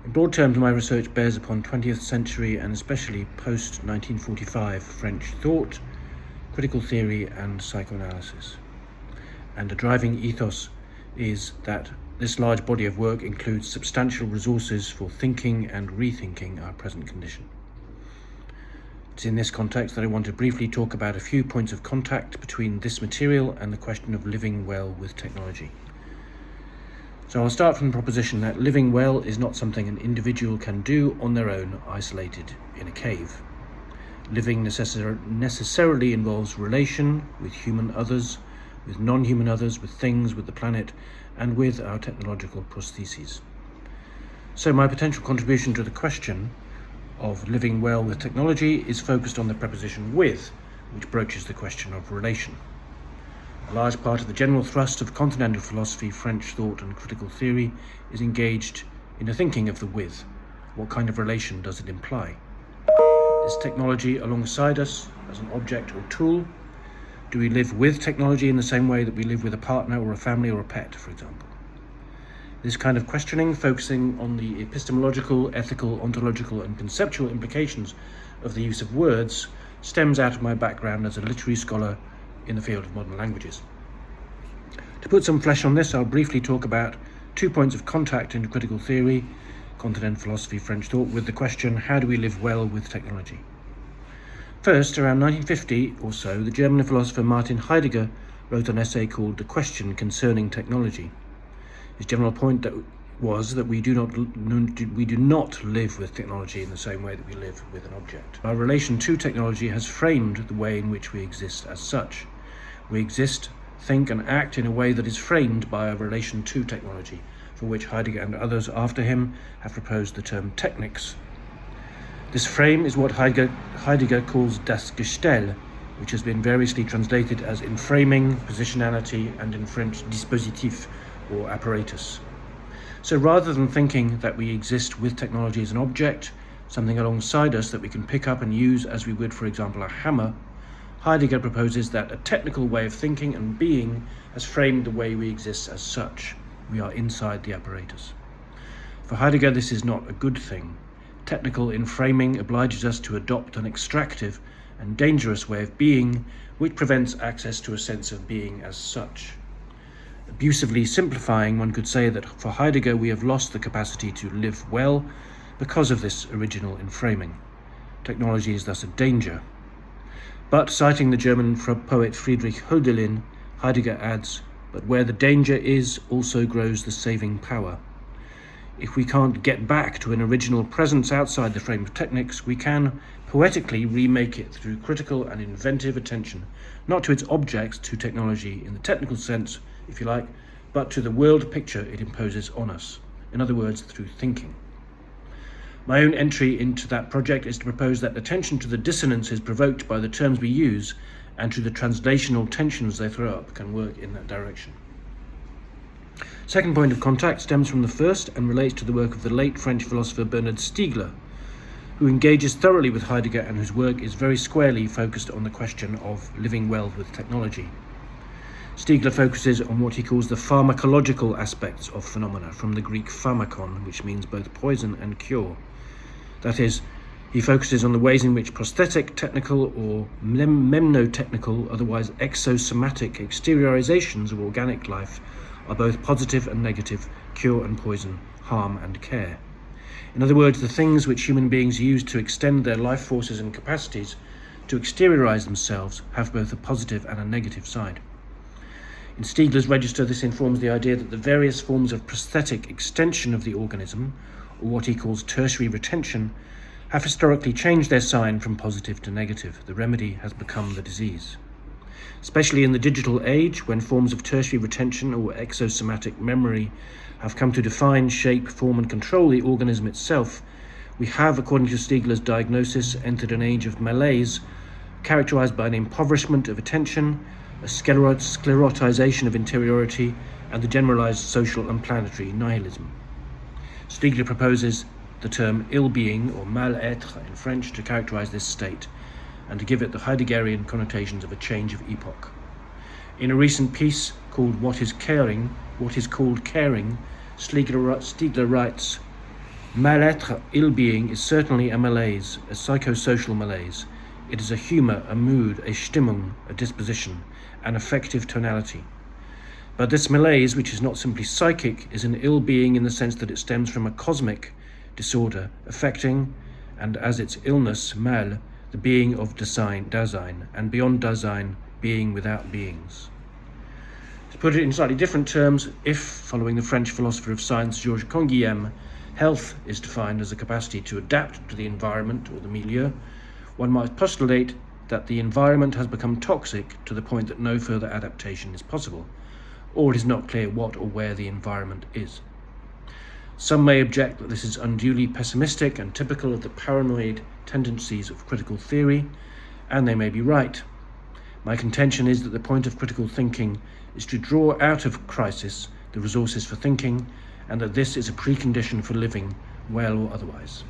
In broad terms, my research bears upon 20th century and especially post-1945 French thought, critical theory and psychoanalysis. And the driving ethos is that this large body of work includes substantial resources for thinking and rethinking our present condition. It's in this context that I want to briefly talk about a few points of contact between this material and the question of living well with technology. So I'll start from the proposition that living well is not something an individual can do on their own, isolated in a cave. Living necessarily involves relation with human others, with non-human others, with things, with the planet, and with our technological prostheses. So my potential contribution to the question of living well with technology is focused on the preposition with, which broaches the question of relation. A large part of the general thrust of continental philosophy, French thought and critical theory is engaged in the thinking of the with. What kind of relation does it imply? Is technology alongside us as an object or tool? Do we live with technology in the same way that we live with a partner or a family or a pet, for example? This kind of questioning, focusing on the epistemological, ethical, ontological and conceptual implications of the use of words, stems out of my background as a literary scholar in the field of modern languages. To put some flesh on this, I'll briefly talk about 2 points of contact in critical theory, continental philosophy, French thought, with the question, how do we live well with technology? First, around 1950 or so, the German philosopher Martin Heidegger wrote an essay called The Question Concerning Technology. His general point was that we do not live with technology in the same way that we live with an object. Our relation to technology has framed the way in which we exist as such. We exist, think and act in a way that is framed by our relation to technology, for which Heidegger and others after him have proposed the term technics. This frame is what Heidegger calls das Gestell, which has been variously translated as inframing, positionality, and in French dispositif, or apparatus. So rather than thinking that we exist with technology as an object, something alongside us that we can pick up and use as we would, for example, a hammer, Heidegger proposes that a technical way of thinking and being has framed the way we exist as such. We are inside the apparatus. For Heidegger, this is not a good thing. Technical inframing obliges us to adopt an extractive and dangerous way of being, which prevents access to a sense of being as such. Abusively simplifying, one could say that for Heidegger we have lost the capacity to live well because of this original inframing. Technology is thus a danger. But, citing the German poet Friedrich Hölderlin, Heidegger adds, but where the danger is, also grows the saving power. If we can't get back to an original presence outside the frame of technics, we can poetically remake it through critical and inventive attention, not to its objects, to technology in the technical sense, if you like, but to the world picture it imposes on us. In other words, through thinking. My own entry into that project is to propose that attention to the dissonances provoked by the terms we use and to the translational tensions they throw up can work in that direction. Second point of contact stems from the first and relates to the work of the late French philosopher Bernard Stiegler, who engages thoroughly with Heidegger and whose work is very squarely focused on the question of living well with technology. Stiegler focuses on what he calls the pharmacological aspects of phenomena, from the Greek pharmakon, which means both poison and cure. That is, he focuses on the ways in which prosthetic, technical, or memnotechnical, otherwise exosomatic exteriorizations of organic life are both positive and negative, cure and poison, harm and care. In other words, the things which human beings use to extend their life forces and capacities to exteriorize themselves have both a positive and a negative side. In Stiegler's register, this informs the idea that the various forms of prosthetic extension of the organism, or what he calls tertiary retention, have historically changed their sign from positive to negative. The remedy has become the disease. Especially in the digital age, when forms of tertiary retention or exosomatic memory have come to define, shape, form and control the organism itself, we have, according to Stiegler's diagnosis, entered an age of malaise characterized by an impoverishment of attention, a sclerotization of interiority, and the generalized social and planetary nihilism. Stiegler proposes the term ill-being, or mal-être in French, to characterize this state, and to give it the Heideggerian connotations of a change of epoch. In a recent piece called What is Called Caring, Stiegler writes, Mal-être, ill-being, is certainly a malaise, a psychosocial malaise. It is a humour, a mood, a Stimmung, a disposition, an affective tonality. But this malaise, which is not simply psychic, is an ill-being in the sense that it stems from a cosmic disorder affecting, and as its illness, mal, the being of Dasein, and beyond Dasein, being without beings. To put it in slightly different terms, if, following the French philosopher of science Georges Canguilhem, health is defined as a capacity to adapt to the environment or the milieu, one might postulate that the environment has become toxic to the point that no further adaptation is possible, or it is not clear what or where the environment is. Some may object that this is unduly pessimistic and typical of the paranoid tendencies of critical theory, and they may be right. My contention is that the point of critical thinking is to draw out of crisis the resources for thinking, and that this is a precondition for living, well or otherwise.